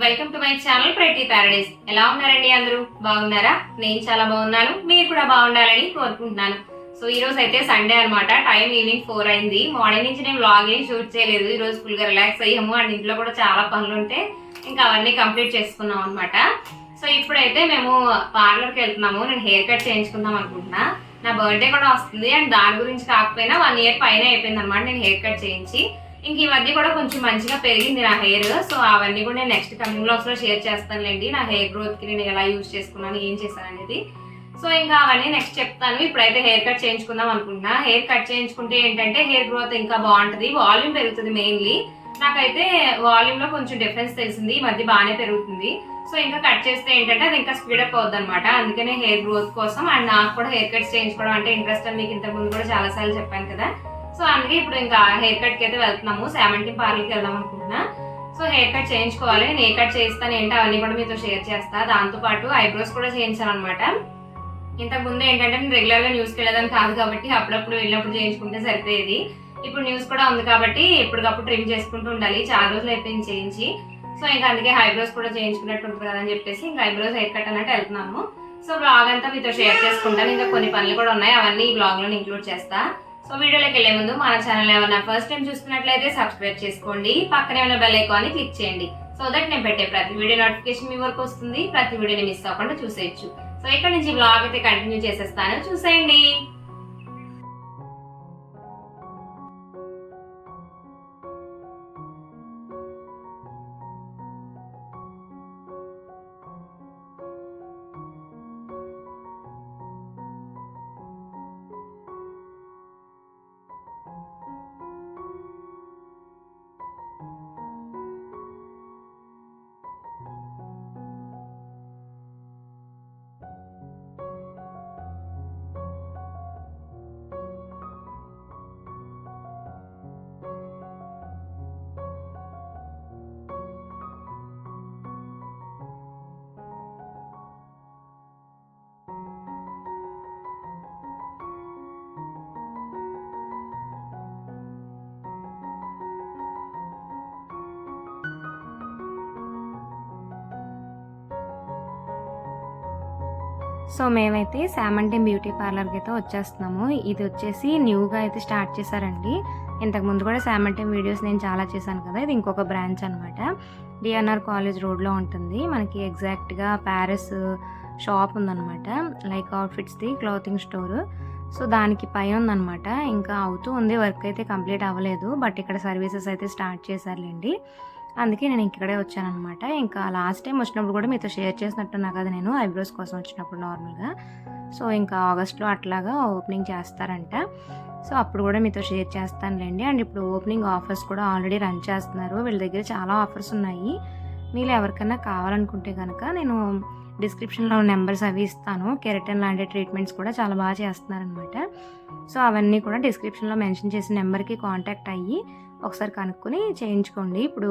Welcome to my channel pretty Paradise. ఎలా ఉన్నారండి? అందరూ బాగున్నారా? నేను చాలా బాగున్నాను. మీరు కూడా బాగుండాలని కోరుకుంటున్నాను. సో ఈ రోజు అయితే సండే అనమాట. టైం ఈవినింగ్ 4 అయింది. మార్నింగ్ నుంచి నేను వ్లాగ్ ఏం షూట్ చేయలేదు. ఈ రోజు ఫుల్ గా రిలాక్స్ అయ్యాము అండ్ ఇంట్లో కూడా చాలా పనులు ఉంటే ఇంకా అవన్నీ కంప్లీట్ చేసుకున్నాం అనమాట. సో ఇప్పుడైతే మేము పార్లర్కి వెళ్తున్నాము. నేను హెయిర్ కట్ చేయించుకుందాం అనుకుంటున్నా. నా బర్త్డే కూడా వస్తుంది అండ్ దాని గురించి కాకపోయినా 1 year పైన అయిపోయింది అనమాట నేను హెయిర్ కట్ చేయించి. ఇంక ఈ మధ్య కూడా కొంచెం మంచిగా పెరిగింది నా హెయిర్. సో అవన్నీ కూడా నేను నెక్స్ట్ కమింగ్ బ్లాగ్స్ లో షేర్ చేస్తానులేండి. నా హెయిర్ గ్రోత్ కి నేను ఎలా యూజ్ చేసుకున్నాను, ఏం చేశాను అనేది. సో ఇంకా అవన్నీ నెక్స్ట్ చెప్తాను. ఇప్పుడైతే హెయిర్ కట్ చేయించుకుందాం అనుకుంటున్నా. హెయిర్ కట్ చేయించుకుంటే ఏంటంటే హెయిర్ గ్రోత్ ఇంకా బాగుంటుంది, వాల్యూమ్ పెరుగుతుంది. మెయిన్లీ నాకైతే వాల్యూమ్ లో కొంచెం డిఫరెన్స్ తెలిసింది. ఈ మధ్య బాగానే పెరుగుతుంది. సో ఇంకా కట్ చేస్తే ఏంటంటే అది ఇంకా స్పీడప్ అవుద్ది అనమాట. అందుకనే హెయిర్ గ్రోత్ కోసం అండ్ నాకు కూడా హెయిర్ కట్స్ చేయించుకోవడం అంటే ఇంట్రెస్ట్ అని మీకు ఇంతకు ముందు కూడా చాలా సార్లు చెప్పాను కదా. సో అందుకే ఇప్పుడు ఇంకా హెయిర్ కట్ కి అయితే వెళ్తున్నాము. శామంటిన్ పార్లర్కి వెళ్దాం అనుకుంటున్నా. సో హెయిర్ కట్ చేయించుకోవాలి. నేను ఏ కట్ చేయిస్తాను ఏంటో అవన్నీ కూడా మీతో షేర్ చేస్తా. దాంతో పాటు ఐబ్రోస్ కూడా చేయించాలన్నమాట. ఇంతకు ముందు ఏంటంటే నేను రెగ్యులర్ గా న్యూస్కి వెళ్ళదని కాదు కాబట్టి అప్పుడప్పుడు వెళ్ళినప్పుడు చేయించుకుంటే సరిపోయేది. ఇప్పుడు న్యూస్ కూడా ఉంది కాబట్టి ఎప్పటికప్పుడు ట్రిమ్ చేసుకుంటూ ఉండాలి. చాలా రోజులు అయిపోయింది చేయించి. సో ఇంకా అందుకే ఐబ్రోస్ కూడా చేయించుకున్నట్టు ఉంటుంది కదా అని చెప్పేసి ఇంకా ఐబ్రోస్ హెయిర్ కట్ అన్నట్టు వెళ్తున్నాము. సో బ్లాగ్ అంతా మీతో షేర్ చేసుకుంటాను. ఇంకా కొన్ని పనులు కూడా ఉన్నాయి, అవన్నీ ఈ బ్లాగ్ లో ఇంక్లూడ్ చేస్తా. సో వీడియోలోకి వెళ్లే ముందు మన ఛానల్ ఏమైనా ఫస్ట్ టైం చూస్తున్నట్లయితే సబ్స్క్రైబ్ చేసుకోండి. పక్కనే ఉన్న బెల్ ఐకాన్ ని క్లిక్ చేయండి. సో దట్ నేను పెట్టే ప్రతి వీడియో నోటిఫికేషన్ మీ వరకు వస్తుంది. ప్రతి వీడియోని మిస్ అవ్వకుండా చూసేయచ్చు. సో ఇక్కడ నుంచి బ్లాగ్ అయితే కంటిన్యూ చేసేస్తాను, చూసేయండి. సో మేమైతే శామంటిన్ బ్యూటీ పార్లర్కి అయితే వచ్చేస్తున్నాము. ఇది వచ్చేసి న్యూగా అయితే స్టార్ట్ చేశారండి. ఇంతకుముందు కూడా శామంటిన్ వీడియోస్ నేను చాలా చేశాను కదా. ఇది ఇంకొక బ్రాంచ్ అనమాట. డిఎన్ఆర్ కాలేజ్ రోడ్లో ఉంటుంది. మనకి ఎగ్జాక్ట్గా ప్యారిస్ షాప్ ఉందన్నమాట. లైక్ అవుట్ఫిట్స్ది క్లాతింగ్ స్టోర్. సో దానికి పై ఉందన్నమాట. ఇంకా అవుతూ ఉంది, వర్క్ అయితే కంప్లీట్ అవ్వలేదు. బట్ ఇక్కడ సర్వీసెస్ అయితే స్టార్ట్ చేశారులేండి. అందుకే నేను ఇక్కడే వచ్చానమాట. ఇంకా లాస్ట్ టైం వచ్చినప్పుడు కూడా మీతో షేర్ చేసినట్టున్నా కదా నేను ఐబ్రోస్ కోసం వచ్చినప్పుడు నార్మల్గా. సో ఇంకా ఆగస్ట్లో అట్లాగా ఓపెనింగ్ చేస్తారంట. సో అప్పుడు కూడా మీతో షేర్ చేస్తానులేండి. అండ్ ఇప్పుడు ఓపెనింగ్ ఆఫర్స్ కూడా ఆల్రెడీ రన్ చేస్తున్నారు. వీళ్ళ దగ్గర చాలా ఆఫర్స్ ఉన్నాయి. మీరు ఎవరికైనా కావాలనుకుంటే కనుక నేను డిస్క్రిప్షన్లో నెంబర్స్ అవి ఇస్తాను. కెరటిన్ లాంటి ట్రీట్మెంట్స్ కూడా చాలా బాగా చేస్తున్నారనమాట. సో అవన్నీ కూడా డిస్క్రిప్షన్లో మెన్షన్ చేసిన నెంబర్కి కాంటాక్ట్ అయ్యి ఒకసారి కనుక్కొని చేయించుకోండి. ఇప్పుడు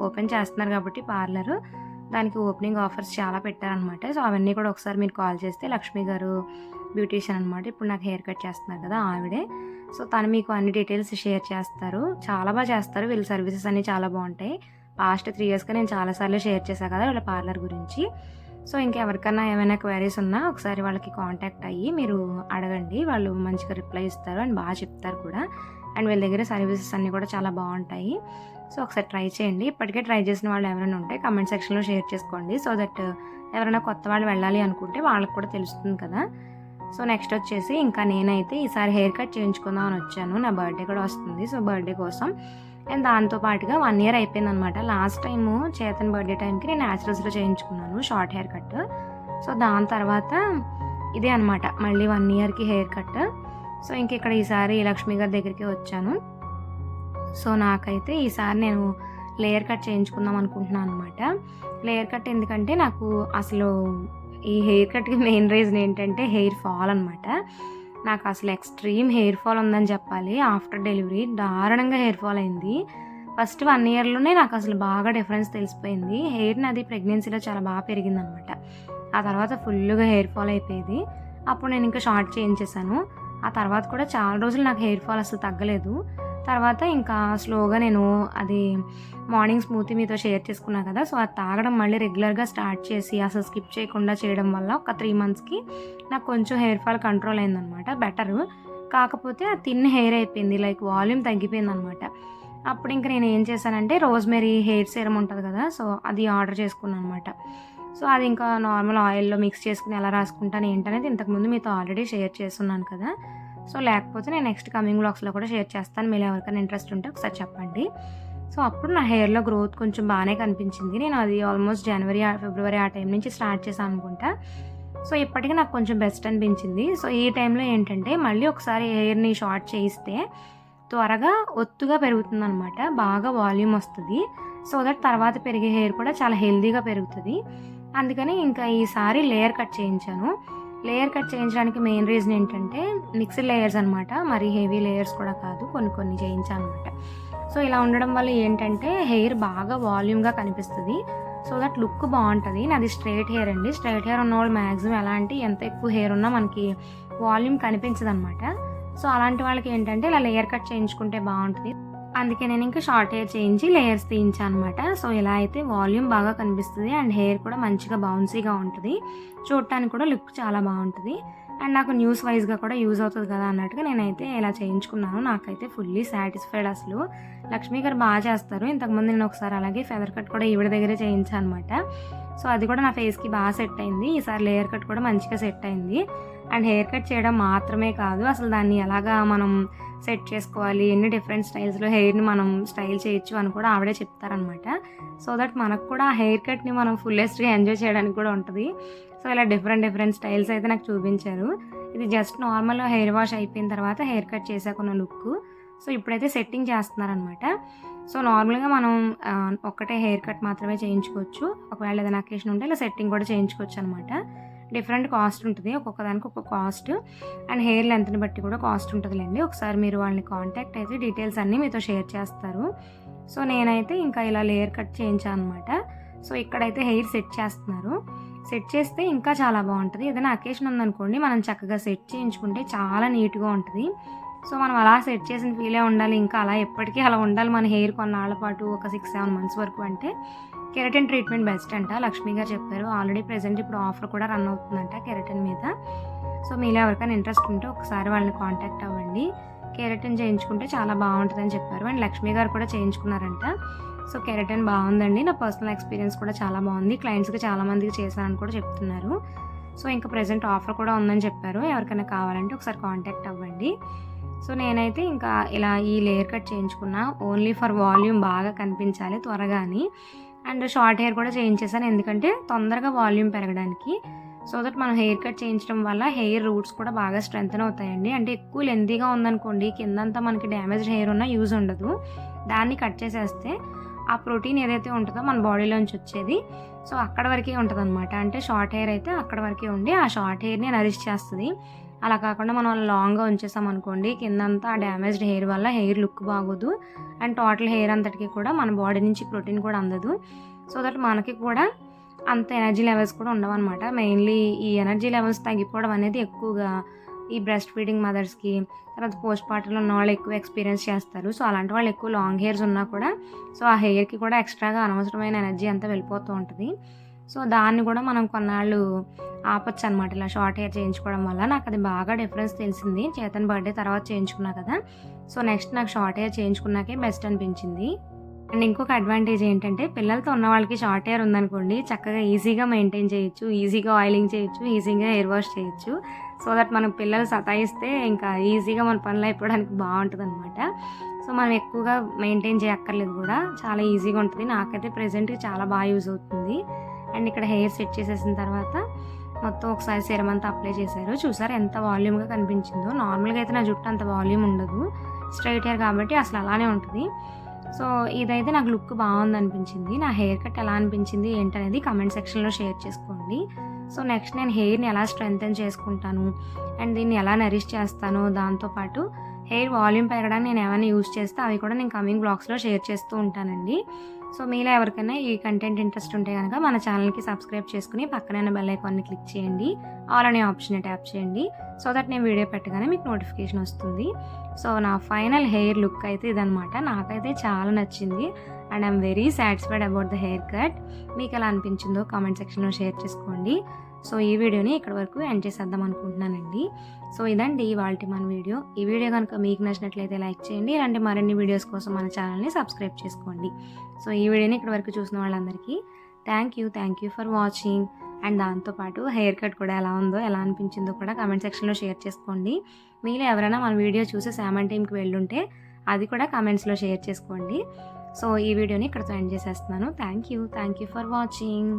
ఓపెన్ చేస్తున్నారు కాబట్టి పార్లరు, దానికి ఓపెనింగ్ ఆఫర్స్ చాలా పెట్టారనమాట. సో అవన్నీ కూడా ఒకసారి మీరు కాల్ చేస్తే, లక్ష్మి గారు బ్యూటీషియన్ అనమాట, ఇప్పుడు నాకు హెయిర్ కట్ చేస్తున్నారు కదా ఆవిడే. సో తను మీకు అన్ని డీటెయిల్స్ షేర్ చేస్తారు. చాలా బాగా చేస్తారు. వీళ్ళ సర్వీసెస్ అన్నీ చాలా బాగుంటాయి. పాస్ట్ 3 yearsగా నేను చాలాసార్లు షేర్ చేశాను కదా వీళ్ళ పార్లర్ గురించి. సో ఇంకెవరికన్నా ఏమైనా క్వైరీస్ ఉన్నా ఒకసారి వాళ్ళకి కాంటాక్ట్ అయ్యి మీరు అడగండి. వాళ్ళు మంచిగా రిప్లై ఇస్తారు అండ్ బాగా చెప్తారు కూడా. అండ్ వీళ్ళ దగ్గర సర్వీసెస్ అన్నీ కూడా చాలా బాగుంటాయి. సో ఒకసారి ట్రై చేయండి. ఇప్పటికే ట్రై చేసిన వాళ్ళు ఎవరైనా ఉంటే కమెంట్ సెక్షన్లో షేర్ చేసుకోండి. సో దట్ ఎవరైనా కొత్త వాళ్ళు వెళ్ళాలి అనుకుంటే వాళ్ళకి కూడా తెలుస్తుంది కదా. సో నెక్స్ట్ వచ్చేసి ఇంకా నేనైతే ఈసారి హెయిర్ కట్ చేయించుకుందాం అని వచ్చాను. నా బర్త్డే కూడా వస్తుంది. సో బర్త్డే కోసం అండ్ దాంతో పాటుగా 1 year అయిపోయింది అనమాట. లాస్ట్ టైము చేతన్ బర్త్డే టైంకి నేను న్యాచురల్స్లో చేయించుకున్నాను షార్ట్ హెయిర్ కట్. సో దాని తర్వాత ఇదే అనమాట మళ్ళీ 1 yearకి హెయిర్ కట్. సో ఇంక ఇక్కడ ఈసారి లక్ష్మి గారి దగ్గరికి వచ్చాను. సో నాకైతే ఈసారి నేను లేయర్ కట్ చేయించుకుందాం అనుకుంటున్నాను అనమాట. లేయర్ కట్ ఎందుకంటే నాకు అసలు ఈ హెయిర్ కట్కి మెయిన్ రీజన్ ఏంటంటే హెయిర్ ఫాల్ అనమాట. నాకు అసలు ఎక్స్ట్రీమ్ హెయిర్ ఫాల్ ఉందని చెప్పాలి. ఆఫ్టర్ డెలివరీ దారుణంగా హెయిర్ ఫాల్ అయింది. ఫస్ట్ 1 yearలోనే నాకు అసలు బాగా డిఫరెన్స్ తెలిసిపోయింది. హెయిర్ నాది ప్రెగ్నెన్సీలో చాలా బాగా పెరిగింది అనమాట. ఆ తర్వాత ఫుల్గా హెయిర్ ఫాల్ అయిపోయేది. అప్పుడు నేను ఇంకా షార్ట్ చేయించేసాను. ఆ తర్వాత కూడా చాలా రోజులు నాకు హెయిర్ ఫాల్ అసలు తగ్గలేదు. తర్వాత ఇంకా స్లోగా నేను అది మార్నింగ్ స్మూతీ మీతో షేర్ చేసుకున్నా కదా, సో అది తాగడం మళ్ళీ రెగ్యులర్గా స్టార్ట్ చేసి అసలు స్కిప్ చేయకుండా చేయడం వల్ల ఒక 3 మంత్స్కి నాకు కొంచెం హెయిర్ ఫాల్ కంట్రోల్ అయిందనమాట, బెటరు. కాకపోతే అది థిన్ హెయిర్ అయిపోయింది, లైక్ వాల్యూమ్ తగ్గిపోయింది అనమాట. అప్పుడు ఇంక నేను ఏం చేశానంటే రోజ్మెరీ హెయిర్ సీరం ఉంటుంది కదా, సో అది ఆర్డర్ చేసుకున్నాను అనమాట. సో అది ఇంకా నార్మల్ ఆయిల్లో మిక్స్ చేసుకుని ఎలా రాసుకుంటాను ఏంటనేది ఇంతకుముందు మీతో ఆల్రెడీ షేర్ చేస్తున్నాను కదా. సో లేకపోతే నేను నెక్స్ట్ కమింగ్ వ్లాగ్స్లో కూడా షేర్ చేస్తాను, మీరు ఎవరికైనా ఇంట్రెస్ట్ ఉంటే ఒకసారి చెప్పండి. సో అప్పుడు నా హెయిర్లో గ్రోత్ కొంచెం బాగానే కనిపించింది. నేను అది ఆల్మోస్ట్ జనవరి ఫిబ్రవరి ఆ టైం నుంచి స్టార్ట్ చేశాను అనుకుంటా. సో ఇప్పటికీ నాకు కొంచెం బెస్ట్ అనిపించింది. సో ఈ టైంలో ఏంటంటే మళ్ళీ ఒకసారి హెయిర్ని షార్ట్ చేయిస్తే త్వరగా ఒత్తుగా పెరుగుతుందనమాట, బాగా వాల్యూమ్ వస్తుంది. సో దట్ తర్వాత పెరిగే హెయిర్ కూడా చాలా హెల్దీగా పెరుగుతుంది. అందుకని ఇంకా ఈసారి లేయర్ కట్ చేయించాను. లేయర్ కట్ చేయించడానికి మెయిన్ రీజన్ ఏంటంటే మిక్స్డ్ లేయర్స్ అనమాట, మరి హెవీ లేయర్స్ కూడా కాదు, కొన్ని కొన్ని చేయించాను అనమాట. సో ఇలా ఉండడం వల్ల ఏంటంటే హెయిర్ బాగా వాల్యూమ్గా కనిపిస్తుంది, సో దట్ లుక్ బాగుంటుంది. నాది స్ట్రైట్ హెయిర్ అండి. స్ట్రైట్ హెయిర్ ఉన్నవాళ్ళు మ్యాక్సిమం ఎలా అంటే ఎంత ఎక్కువ హెయిర్ ఉన్నా మనకి వాల్యూమ్ కనిపించదు అనమాట. సో అలాంటి వాళ్ళకి ఏంటంటే ఇలా లేయర్ కట్ చేయించుకుంటే బాగుంటుంది. అందుకే నేను ఇంకా షార్ట్ హెయిర్ చేయించి లేయర్స్ తీయించాను అనమాట. సో ఇలా అయితే వాల్యూమ్ బాగా కనిపిస్తుంది అండ్ హెయిర్ కూడా మంచిగా బౌన్సీగా ఉంటుంది, చూడటానికి కూడా లుక్ చాలా బాగుంటుంది. అండ్ నాకు న్యూస్ వైజ్గా కూడా యూజ్ అవుతుంది కదా అన్నట్టుగా నేనైతే ఇలా చేయించుకున్నాను. నాకైతే ఫుల్లీ సాటిస్ఫైడ్. అసలు లక్ష్మీ గారు బాగా చేస్తారు. ఇంతకుముందు నేను ఒకసారి అలాగే ఫెదర్ కట్ కూడా ఈవిడ దగ్గరే చేయించాను అనమాట. సో అది కూడా నా ఫేస్కి బాగా సెట్ అయింది. ఈసారి లేయర్ కట్ కూడా మంచిగా సెట్ అయింది. అండ్ హెయిర్ కట్ చేయడం మాత్రమే కాదు, అసలు దాన్ని ఎలాగా మనం సెట్ చేసుకోవాలి, ఎన్ని డిఫరెంట్ స్టైల్స్లో హెయిర్ని మనం స్టైల్ చేయొచ్చు అని కూడా ఆవిడే చెప్తారనమాట. సో దట్ మనకు కూడా ఆ హెయిర్ కట్ని మనం ఫుల్లెస్ట్గా ఎంజాయ్ చేయడానికి కూడా ఉంటుంది. సో ఇలా డిఫరెంట్ స్టైల్స్ అయితే నాకు చూపించారు. ఇది జస్ట్ నార్మల్గా హెయిర్ వాష్ అయిపోయిన తర్వాత హెయిర్ కట్ చేసాకున్న లుక్. సో ఇప్పుడైతే సెట్టింగ్ చేస్తున్నారనమాట. సో నార్మల్గా మనం ఒక్కటే హెయిర్ కట్ మాత్రమే చేయించుకోవచ్చు, ఒకవేళ ఏదైనా అకేషన్ ఉంటే ఇలా సెట్టింగ్ కూడా చేయించుకోవచ్చు అనమాట. డిఫరెంట్ కాస్ట్ ఉంటుంది, ఒక్కొక్క దానికి ఒక్కొక్క కాస్ట్, అండ్ హెయిర్ లెంత్ని బట్టి కూడా కాస్ట్ ఉంటుందిలేండి. ఒకసారి మీరు వాళ్ళని కాంటాక్ట్ అయితే డీటెయిల్స్ అన్నీ మీతో షేర్ చేస్తారు. సో నేనైతే ఇంకా ఇలా లేయర్ కట్ చేయించాను అనమాట. సో ఇక్కడైతే హెయిర్ సెట్ చేస్తున్నారు. సెట్ చేస్తే ఇంకా చాలా బాగుంటుంది. ఏదైనా అకేషన్ ఉందనుకోండి, మనం చక్కగా సెట్ చేయించుకుంటే చాలా నీట్గా ఉంటుంది. సో మనం అలా సెట్ చేసిన ఫీలే ఉండాలి, ఇంకా అలా ఎప్పటికీ అలా ఉండాలి మన హెయిర్ కొన్నాళ్ళ పాటు, ఒక 6-7 మంత్స్ వరకు అంటే కెరటిన్ ట్రీట్మెంట్ బెస్ట్ అంట, లక్ష్మీ గారు చెప్పారు. ఆల్రెడీ ప్రెజెంట్ ఇప్పుడు ఆఫర్ కూడా రన్ అవుతుందంట కెరటిన్ మీద. సో మీలో ఎవరికైనా ఇంట్రెస్ట్ ఉంటే ఒకసారి వాళ్ళని కాంటాక్ట్ అవ్వండి. కెరటిన్ చేయించుకుంటే చాలా బాగుంటుందని చెప్పారు. అండ్ లక్ష్మీ గారు కూడా చేయించుకున్నారంట. సో కెరటిన్ బాగుందండి, నా పర్సనల్ ఎక్స్పీరియన్స్ కూడా చాలా బాగుంది, క్లయింట్స్కి చాలామందికి చేశానని కూడా చెప్తున్నారు. సో ఇంకా ప్రెజెంట్ ఆఫర్ కూడా ఉందని చెప్పారు. ఎవరికైనా కావాలంటే ఒకసారి కాంటాక్ట్ అవ్వండి. సో నేనైతే ఇంకా ఇలా ఈ లేయర్ కట్ చేయించుకున్నా, ఓన్లీ ఫర్ వాల్యూమ్ బాగా కనిపించాలి త్వరగాని. అండ్ షార్ట్ హెయిర్ కూడా చేయించేసాను, ఎందుకంటే తొందరగా వాల్యూమ్ పెరగడానికి. సో దట్ మనం హెయిర్ కట్ చేయించడం వల్ల హెయిర్ రూట్స్ కూడా బాగా స్ట్రెంగ్తన్ అవుతాయండి. అంటే ఎక్కువ లెంతీగా ఉందనుకోండి, కిందంతా మనకి డ్యామేజ్డ్ హెయిర్ ఉన్నా యూజ్ ఉండదు. దాన్ని కట్ చేసేస్తే ఆ ప్రోటీన్ ఏదైతే ఉంటుందో మన బాడీలోంచి వచ్చేది, సో అక్కడ వరకే ఉంటుంది అనమాట. అంటే షార్ట్ హెయిర్ అయితే అక్కడ వరకే ఉండి ఆ షార్ట్ హెయిర్ని నరిష్ చేస్తుంది. అలా కాకుండా మనం లాంగ్గా ఉంచేసాం అనుకోండి, కిందంతా ఆ డ్యామేజ్డ్ హెయిర్ వల్ల హెయిర్ లుక్ బాగోదు. అండ్ టోటల్ హెయిర్ అంతటికి కూడా మన బాడీ నుంచి ప్రోటీన్ కూడా అందదు. సో దట్ మనకి కూడా అంత ఎనర్జీ లెవెల్స్ కూడా ఉండవన్నమాట. మెయిన్లీ ఈ ఎనర్జీ లెవెల్స్ తగ్గిపోవడం అనేది ఎక్కువగా ఈ బ్రెస్ట్ ఫీడింగ్ మదర్స్కి, తర్వాత పోస్ట్ పార్టంలో ఉన్న వాళ్ళు ఎక్కువ ఎక్స్పీరియన్స్ చేస్తారు. సో అలాంటి వాళ్ళు ఎక్కువ లాంగ్ హెయిర్స్ ఉన్నా కూడా సో ఆ హెయిర్కి కూడా ఎక్స్ట్రాగా అనవసరమైన ఎనర్జీ అంతా వెళ్ళిపోతూ ఉంటుంది. సో దాన్ని కూడా మనం కొన్నాళ్ళు ఆపొచ్చు అనమాట ఇలా షార్ట్ హెయిర్ చేయించుకోవడం వల్ల. నాకు అది బాగా డిఫరెన్స్ తెలిసింది చేతన్ బర్త్డే తర్వాత చేయించుకున్నా కదా. సో నెక్స్ట్ నాకు షార్ట్ హెయిర్ చేయించుకున్నాకే బెస్ట్ అనిపించింది. అండ్ ఇంకొక అడ్వాంటేజ్ ఏంటంటే పిల్లలతో ఉన్న వాళ్ళకి షార్ట్ హెయిర్ ఉందనుకోండి, చక్కగా ఈజీగా మెయింటైన్ చేయొచ్చు, ఈజీగా ఆయిలింగ్ చేయొచ్చు, ఈజీగా హెయిర్ వాష్ చేయొచ్చు. సో దట్ మనకు పిల్లలు సతాయిస్తే ఇంకా ఈజీగా మన పనులు అయిపోవడానికి బాగుంటుంది అనమాట. సో మనం ఎక్కువగా మెయింటైన్ చేయక్కర్లేదు కూడా, చాలా ఈజీగా ఉంటుంది. నాకైతే ప్రెజెంట్గా చాలా బాగా యూజ్ అవుతుంది. అండ్ ఇక్కడ హెయిర్ సెట్ చేసేసిన తర్వాత మొత్తం ఒకసారి సీరం అంతా అప్లై చేశారు. చూసారు ఎంత వాల్యూమ్గా కనిపించిందో. నార్మల్గా అయితే నా జుట్టు అంత వాల్యూమ్ ఉండదు, స్ట్రైట్ హెయిర్ కాబట్టి అసలు అలానే ఉంటుంది. సో ఇదైతే నాకు లుక్ బాగుంది అనిపించింది. నా హెయిర్ కట్ ఎలా అనిపించింది ఏంటనేది కామెంట్ సెక్షన్లో షేర్ చేసుకోండి. సో నెక్స్ట్ నేను హెయిర్ని ఎలా స్ట్రెంగ్తన్ చేసుకుంటాను అండ్ దీన్ని ఎలా నరిష్ చేస్తాను, దాంతోపాటు హెయిర్ వాల్యూమ్ పెరగడానికి నేను ఏమైనా యూజ్ చేస్తే అవి కూడా నేను కమింగ్ బ్లాగ్స్లో షేర్ చేస్తూ ఉంటానండి. సో మీలో ఎవరికైనా ఈ కంటెంట్ ఇంట్రెస్ట్ ఉంటే కనుక మన ఛానల్కి సబ్స్క్రైబ్ చేసుకుని పక్కన బెల్ ఐకాన్ని క్లిక్ చేయండి, ఆల్ అనే ఆప్షన్ ట్యాప్ చేయండి. సో దట్ నేను వీడియో పెట్టగానే మీకు నోటిఫికేషన్ వస్తుంది. సో నా ఫైనల్ హెయిర్ లుక్ అయితే ఇదనమాట. నాకైతే చాలా నచ్చింది and I'm very satisfied about the hair cut. మీకు ఎలా అనిపించిందో కామెంట్ సెక్షన్లో షేర్ చేసుకోండి. సో ఈ వీడియోని ఇక్కడ వరకు ఎండ్ చేసేద్దాం అనుకుంటున్నానండి. సో ఇదండి ఇవాళ మన వీడియో. ఈ వీడియో కనుక మీకు నచ్చినట్లయితే లైక్ చేయండి. ఇలాంటి మరిన్ని వీడియోస్ కోసం మన ఛానల్ని సబ్స్క్రైబ్ చేసుకోండి. సో ఈ వీడియోని ఇక్కడ వరకు చూసిన వాళ్ళందరికీ thank you for watching. And దాంతోపాటు హెయిర్ కట్ కూడా ఎలా ఉందో, ఎలా అనిపించిందో కూడా కామెంట్ సెక్షన్లో షేర్ చేసుకోండి. మీలో ఎవరైనా మన వీడియో చూసి శామన్ టీమ్కి వెళ్ళుంటే అది కూడా కామెంట్స్లో షేర్ చేసుకోండి. సో ఈ వీడియోని ఇక్కడతో ఎండ్ చేసేస్తున్నాను. Thank you for watching.